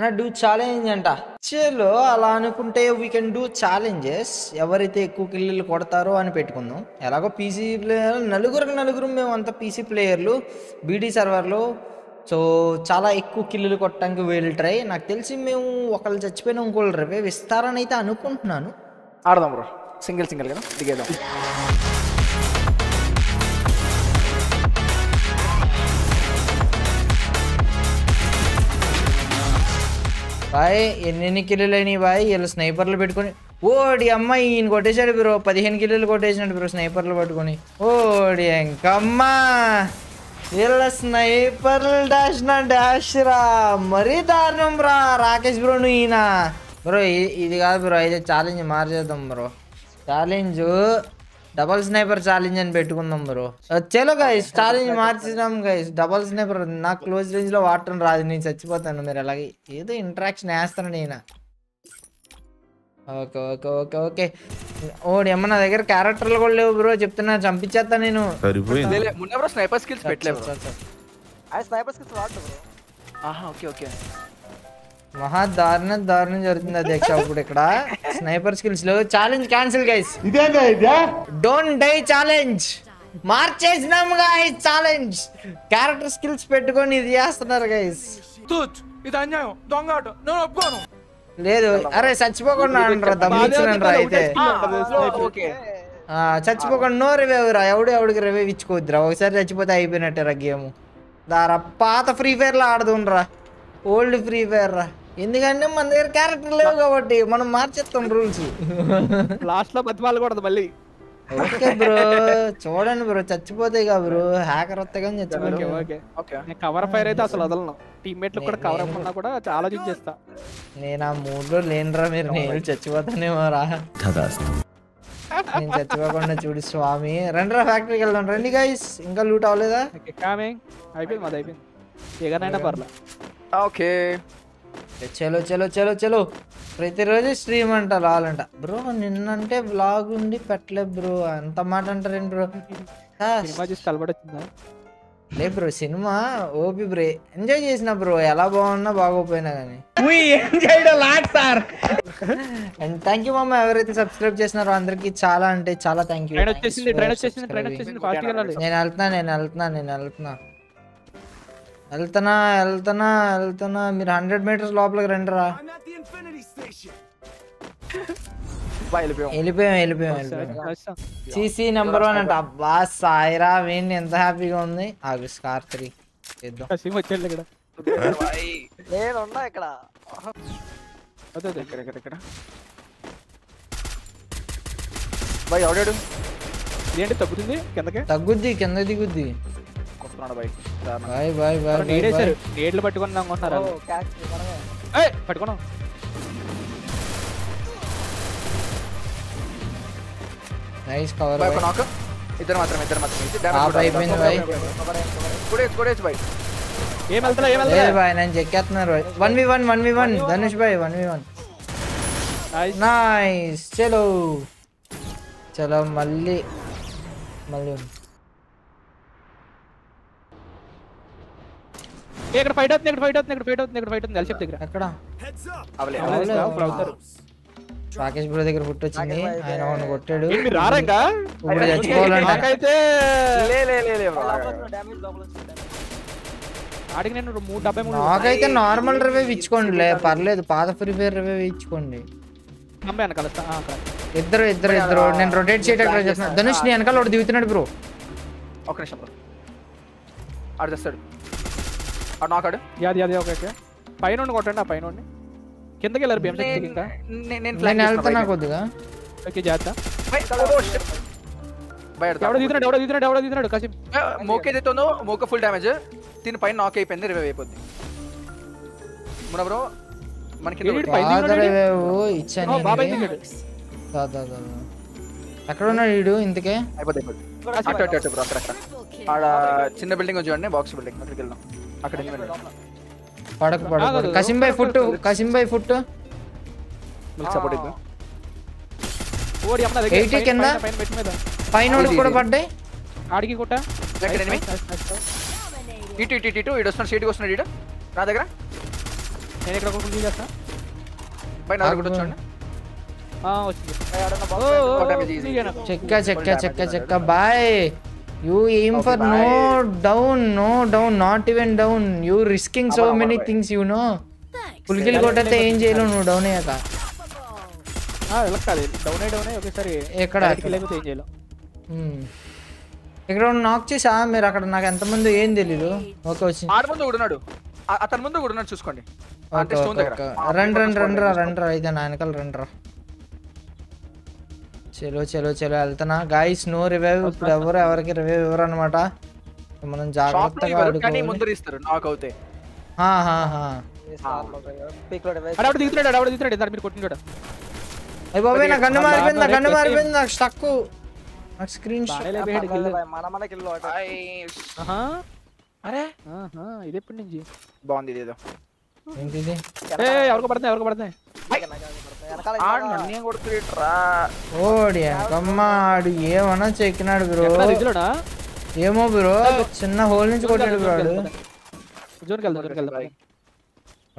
అన్న do challenge అంట. చలో అలా అనుకుంటే వీ కెన్ డూ ఛాలెంజెస్. ఎవరైతే ఎక్కువ కిల్లులు కొడతారో అని పెట్టుకుందాం. ఎలాగో పీసీ ప్లేయర్ నలుగురు మేము అంతా పీసీ ప్లేయర్లు బీడీ సర్వర్లో. సో చాలా ఎక్కువ కిల్లులు కొట్టడానికి వీళ్ళు ట్రై. నాకు తెలిసి మేము ఒకళ్ళు చచ్చిపోయినా ఇంకోళ్ళు రివైవ్ ఇస్తారని అయితే అనుకుంటున్నాను. ఆడదాం బ్రో, సింగిల్ కదా దిగేద్దాం. బాయ్ ఎన్ని కిల్లులు అయినాయి బాయ్. వీళ్ళు స్నైపర్లు పెట్టుకొని ఓడి అమ్మాయి ఈయన కొట్టేశాడు బ్రో. 15 కిల్లులు కొట్టేసినాడు బ్రో స్నైపర్లు పట్టుకొని. ఓడి ఇంకమ్మా వీళ్ళ స్నైపర్లు డాష్ రా మరీ దారుణం రా. రాకేష్ బ్రో నువ్వు ఈయన బ్రో ఇది కాదు బ్రో. అయితే ఛాలెంజ్ మార్చేద్దాం bro. Challenge double sniper challenge అని పెట్టుకుందాం బ్రో. చలో గైస్ ఛాలెంజ్ మార్చేద్దాం గైస్. డబల్ స్నైపర్ నాకు క్లోజ్ రేంజ్ లో వాడటం రాదు, నేను చచ్చిపోతాను. మీరు అలాగే ఏదో ఇంటరాక్షన్ వేస్తాను నేను. ఓకే ఓకే ఓకే ఓకే ఓడి అమ్మ నా దగ్గర క్యారెక్టర్లు కూడా లేవు బ్రో చెప్తున్నా, చంపించేస్తా నేను. స్నైపర్ స్కిల్స్ పెట్టలేదు. ఓకే మహా దారుణం జరుగుతుంది అధ్యక్ష ఇప్పుడు ఇక్కడ. స్నైపర్ స్కిల్స్ లో challenge cancel guys. Don't die challenge మార్చేసినాము గైస్. ఛాలెంజ్ క్యారెక్టర్ స్కిల్స్ పెట్టుకొని ఇది చేస్తున్నారు గైస్. లేదు అరే చచ్చిపోకుండా అంటారా దమ్మిచ్చినంటారా అయితే. చచ్చిపోకుండా నో రివైవ్ రా. ఎవడికి రివైవ్ ఇచ్చుకోవద్దురా. ఒకసారి చచ్చిపోతే అయిపోయినట్టే గేమ్. దారా పాత ఫ్రీ ఫైర్ లో ఆడుతుండ్రా, ఓల్డ్ ఫ్రీ ఫైర్ రా. ఎందుకంటే మన దగ్గర క్యారెక్టర్ లేవు కాబట్టి మనం మార్చేస్తాం రూల్స్. లాస్ట్ లో బతిమాలకూడదు మళ్ళీ. ఓకే బ్రో చూడండి బ్రో చచ్చిపోతాయి కా బ్రో. హ్యాకర్ వస్తే కానీ చచ్చిపోతాయి. కవర్ ఫైర్ అయితే అసలు వదలను. టీమ్మేట్లు కూడా కవర్ అవ్వకుండా కూడా ఆలోచించేస్తా. నేను ఆ మూడ్ లో లేనురా. మీరు నేను చచ్చిపోతానేమో రా. నేను చచ్చిపోకుండా చూడు స్వామి. రండిరా ఫ్యాక్టరీకి వెళ్దాం. రండి గైస్. ఇంకా లూట్ అవ్వలేదా? అయిపోయింది మాది అయిపోయింది. ఏదైనా పర్లే. ఓకే చలో ప్రతిరోజు స్ట్రీమ్ అంట రావాలంట బ్రో. నిన్నంటే బ్లాగ్ ఉండి పెట్టలే బ్రో. అంత మాట అంటారేంటి బ్రో? లే bro cinema OP bro enjoy చేసిన బ్రో. ఎలా బాగున్నా బాగోపోయినా కానీ. అండ్ థ్యాంక్ యూ మామ ఎవరైతే సబ్స్క్రైబ్ చేసినారో అందరికి చాలా అంటే చాలా థ్యాంక్ యూ. నేను వెళ్తున్నా. మీరు 100 మీటర్స్ లోపలికి రండిరా. వెళ్ళిపోయాం. సిసి నెంబర్ 1 అంట. అబ్బా సాయిరా వీడిని ఎంత హ్యాపీగా ఉంది. స్కార్ 3 చేద్దాం. ఏంటి తగ్గుతుంది తగ్గుద్ది కింద దిగుద్ది. నీళ్ళు పట్టుకుని పట్టుకున్నాం. Nice cover. ఇద్దరు మాత్రం అయిపోయింది బాయ్. నేను చెక్కేస్తున్నారు 1v1 Dhanush bye 1v1. Nice చలో మళ్ళీ ఇక్కడ ఫైట్ అవుతుంది కలిసి దగ్గర. ఎక్కడ రాకేష్ బ్రో దగ్గర ఫుట్ వచ్చింది. ఆయన అవును కొట్టాడు. ఇప్పుడు చచ్చిపోవాలంటే నాకైతే నార్మల్ రివైవ్ ఇచ్చుకోండి పర్లేదు. పాత ఫ్రీ ఫైర్ రివైవ్ ఇచ్చుకోండి. ఇద్దరు నేను రొటేట్ చేయడానికి చేస్తున్నాను. ధనుష్ నీ వెనకాల ఒకటి దిగుతున్నాడు బ్రో. ఒక నిమిషం బ్రో. ఆడు చేస్తాడు. పైన కొట్టండి. ఆ పైన కిందకి వెళ్ళారు. ఇంకా నేను వెళ్తున్నా కొద్దిగా. మోకే ఫుల్ డ్యామేజ్. దీని పైన నాక్ అయిపోయింది. రివైవ్ అయిపోద్ది. బ్రో మనకి ఎక్కడ ఉన్నాడు వీడు ఇంతకే? ఆడ చిన్న బిల్డింగ్ చూడండి, బాక్స్ బిల్డింగ్. అక్కడికి వెళ్దాం. అక్కడ పడకు కసింబాయ్ ఫుట్ సపోర్ట్ ఇద్దాం. కింద పైన కూడా పడ్డాయి. ఆడికి కొట్ట ఇటు వస్తున్నాడు. సీట్కి వస్తున్నాడు. ఇటు నా దగ్గర నేను ఇక్కడ ఒక ఫుల్ చేస్తా. బై నా దగ్గర వచ్చాను. వచ్చింది. చెక్క bye. You aim for no down, not even down. You risking so many things, you know. Full kill కొట్టతే ఏం చేయలేవు నువ్వు డౌన్ అయ్యాక. ఇలా కాదు, డౌన్ అయ్యి ఒకేసారి ఎక్కడ లేకపోతే ఏం చేయలేవు. ఇక్కడ నాక్ చేసా మీరు అక్కడ. నాకు ఎంతమంది ఏం తెలీదు. ఓకే వచ్చింది. ఆడ ముందు కూడా ఉన్నాడు, అతని ముందు కూడా ఉన్నాడు చూసుకోండి. రండి అయితే నా వెనకాల రండి. చలో వెళ్తున్నా గాయస్. నో రివైవ్ ఇప్పుడు ఎవరికి రివైవ్ ఇవ్వరు అనమాట. మనం జాగ్రత్తగా ఆడుకోవాలి. అయ్య బాబాయ్ నా గన్ను మారిపోయింది నాకు స్టక్. నాకు స్క్రీన్ ఇది ఎప్పటి నుంచి బాగుంది. ఇదేదో ఏంటిది? ఎవరికి పడుతున్నాయి ఓడి అమ్మడు ఏమన్నా చెక్కినాడు బ్రో. ఏమో బ్రో, చిన్న హోల్ నుంచి కొట్టాడు బ్రో.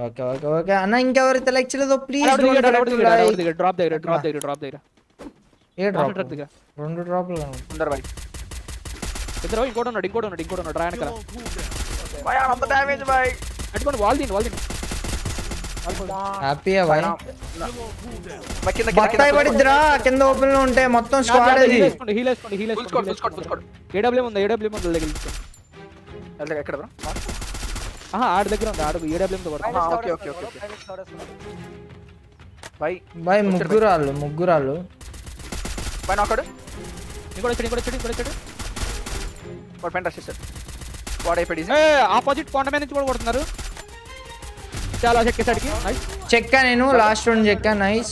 ఓకే అన్న, ఇంకెవరైతే లైక్ చేయలేదో ప్లీజ్ డ్రాప్ దగ్గర ఏ డ్రాప్? 2 డ్రాప్లు ఇద్దరు. ఇంకోటి ఉన్నాడు డ్రా వెనకాల. హ్యాపీయా బాయ్. బత్తాయి పడిద్దిరా కింద ఓపెన్ లో ఉంటే మొత్తం స్క్వాడ్. అది ఏడబ్ల్యూ ఉంది ఎక్కడ బ్రో? ఆడ దగ్గర ఉంది. ఆడు ఏడబ్ల్యూతో బాయ్. ముగ్గురాళ్ళు పైన ఒకడు ఇంకోటి వాడు పెంట చేశాడు. వాడు అయిపోయి ఆపోజిట్ కొండ మీద నుంచి కూడా కొడుతున్నారు. చాలా చెక్కేసాడికి. చెక్కా నేను లాస్ట్ రౌండ్ చెక్కా. నైస్.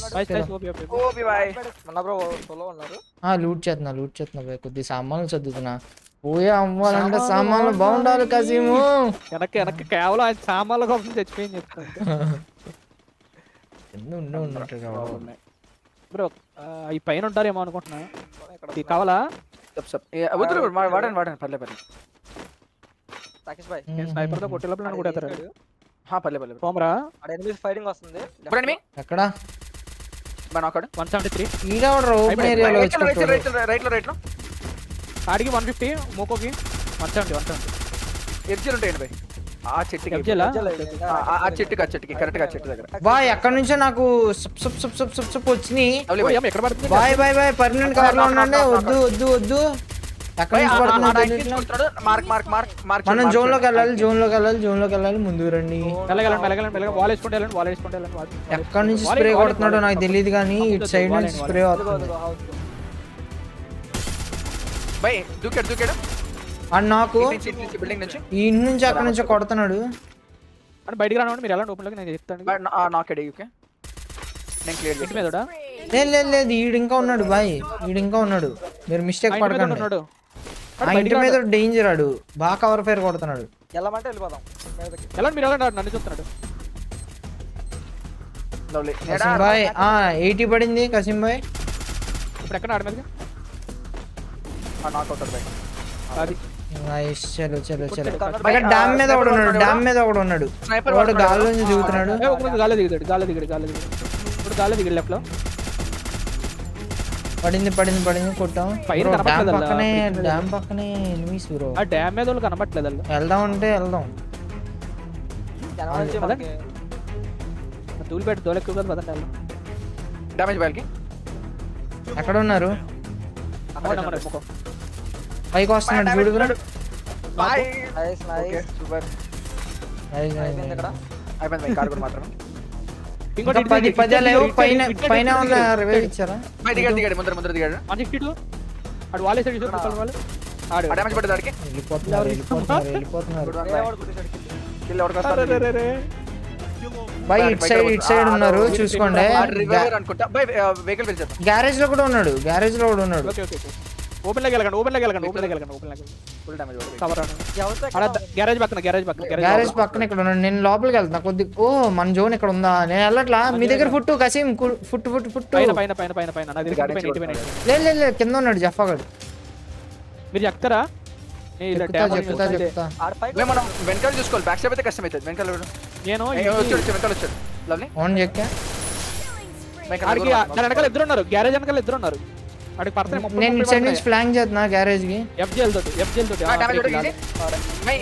లూట్ చేస్తున్నా బాయ్. కొద్ది సామాన్లు చదువుతున్నా. పోయే అవ్వాలంటే సామాన్లు బాగుండాలి కసీము. వెనక్కి కేవలం ఆయన సామాన్ల కోసం చచ్చిపోయింది చెప్తాను. బ్రో ఈ పైన ఉంటారేమో అనుకుంటున్నా. కావాలా? వాడండి పర్లేదు. స్నైపర్ తో కొట్టేలోపల కొట్టేస్తారు. పర్లేదు పోమరా ఫైరింగ్ వస్తుంది. ఎక్కడ? 173 ఓపెన్ ఏరియాలో రైట్ లో ఆడికి 150. మోకోకి 170. ఎడ్జీలు ఉంటాయండి బాయ్. ఆ చెట్టుకి కరెక్ట్ గా చెట్టు దగ్గర. బాయ్ అక్కడ నుంచే నాకు సప్ వచ్చినాయి. ఎక్కడ పడుతుంది? బాయ్ పర్మనెంట్ కవర్ లో ఉండండి. వద్దు ఎక్కడ నుంచి పడుతుంది? మనం జోన్ లోకి వెళ్ళాలి. ముందుకు రండి. వాల్ వేసుకుంటే ఎక్కడ నుంచి స్ప్రే కొడుతున్నాడో నాకు తెలియదు కానీ ఇటు సైడ్ నుంచి స్ప్రే వస్తుంది. దూకాడు అండ్ నాకు బిల్డింగ్ నుంచి ఈ నుంచి అక్కడ నుంచి కొడుతున్నాడు. బయటికి రానివ్వండి మీరు. ఎలా ఓపెన్ లోకి నేను చెప్తాను. లేదు ఈడు ఇంకా ఉన్నాడు బాయ్. మీరు మిస్టేక్ పడకండి. ఆ ఇంటి మీద డేంజర్. ఆడు బాగా కవర్ ఫైర్ కొడుతున్నాడు. నన్ను చూస్తున్నాడు బాయ్. 80 పడింది కసిం బాయ్. ఇప్పుడు ఎక్కడ ఆడ మీద అది చలో అక్కడ డ్యామ్ మీద ఒకడు ఉన్నాడు. వాడు గాల్లో నుంచి దిగుతున్నాడు. గాలి దిగాడు. ఇప్పుడు గాలి దిగాడు లెఫ్ట్ లో. పడింది కొట్టాం. డ్యామ్ పక్కనే ఎనిమీస్ బ్రో. ఆ డ్యామ్ మీద వాళ్ళు కనబట్టలేదు. వెళ్దాం. తూలి పెట్టి దోలెక్కు కదా పదండి. డ్యామేజ్ బాల్కి ఎక్కడ ఉన్నారు? పైకి వస్తున్నాడు చూడు బ్రో. అయిపోయింది. 10 లేవు. పైన ఉన్న రివైవ్ ఇచ్చారా? దిగాడు ముందర దిగాడు. 162 ఆడు వాల్ వేసాడు. డ్యామేజ్ పడ్డది దానికి. వెళ్ళిపోతున్నారు. బై ఇట్ సైడ్ ఉన్నారు చూసుకోండి. గ్యారేజ్ లో కూడా ఉన్నాడు. ఓపెన్ లోకి వెళ్ళకండి. గ్యారేజ్ పక్కన ఇక్కడ ఉన్నాడు. నేను లోపలికి వెళ్తున్నా కొద్ది. మన జోన్ ఇక్కడ ఉందా? నేను వెళ్ళట్లా. మీ దగ్గర ఫుట్ కసీం ఫుట్ లేదు కింద ఉన్నాడు జఫాగడ్. మీరు చెప్తారా? చెప్తా మనం వెనకాల చూసుకోవాలి. బ్యాక్ సైడ్ అయితే కష్టం అవుతుంది. వెనకాల నేను వచ్చాడు లవ్లీ ఓన్ చెక్క ఆడికి దాని వెనకాల ఇద్దరు ఉన్నారు, గ్యారేజ్ వెనకాల ఇద్దరు ఉన్నారు. ఆడికి పర్సన్ నేను ఇటు సైడ్ నుంచి ఫ్లాంక్ చేస్తున్నా గ్యారేజ్ కి. ఎఫ్జేల్ తోటి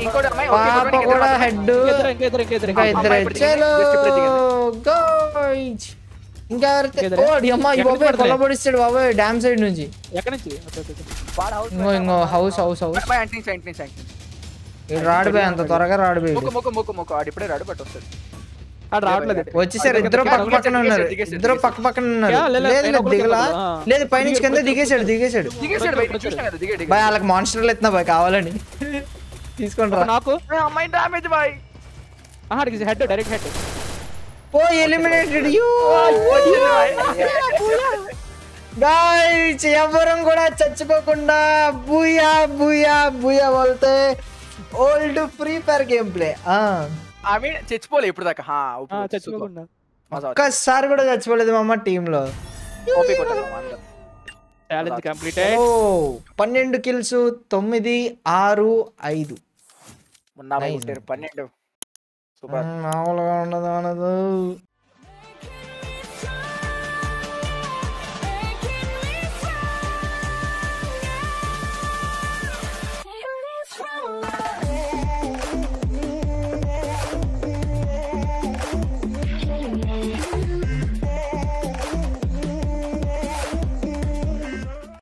ఇంకోటి అమ్మాయి పాప కూడా హెడ్ ఇంకా ఇద్దరు ఇంకా ఇద్దరు. చలో గోయిజ్. ఇంకా ఓడి అమ్మ ఈ బాబాయ్ కొల్లబడిస్తాడు బాబాయ్ డ్యామ్ సైడ్ నుంచి. ఎక్కడి నుంచి ఇంకో హౌస్ రాడు బాయ్, అంత త్వరగా రాడు బాయ్. ఆడు ఇప్పుడే రాడు బట్ వస్తాడు. రావట్లేదు. వచ్చేసారు ఇద్దరు పక్క పక్కన ఉన్నారు, ఇద్దరు పక్క పక్కన ఉన్నారు. లేదు దిగలా లేదు పైనుంచి కింద దిగేసాడు బాయ్. వాళ్ళకి మాన్స్టర్లు ఎత్తున్నా బాయ్ కావాలని తీసుకుంటారా. నాకు అమ్మాయి damage boy. Head direct head. Oh eliminated you guys. ఎవరం కూడా చచ్చిపోకుండా బూయా బూయా బూయా బోల్తే old free fire game play. ఆమె చచ్చిపోలే ఇప్పుడు దాకా. చచ్చిపోకుండా ఒక్కసారి కూడా చచ్చిపోలేదు మా అమ్మ టీమ్ లో. Challenge complete. 12 కిల్స్ 9 6 5. 12 మామూలుగా ఉండదు.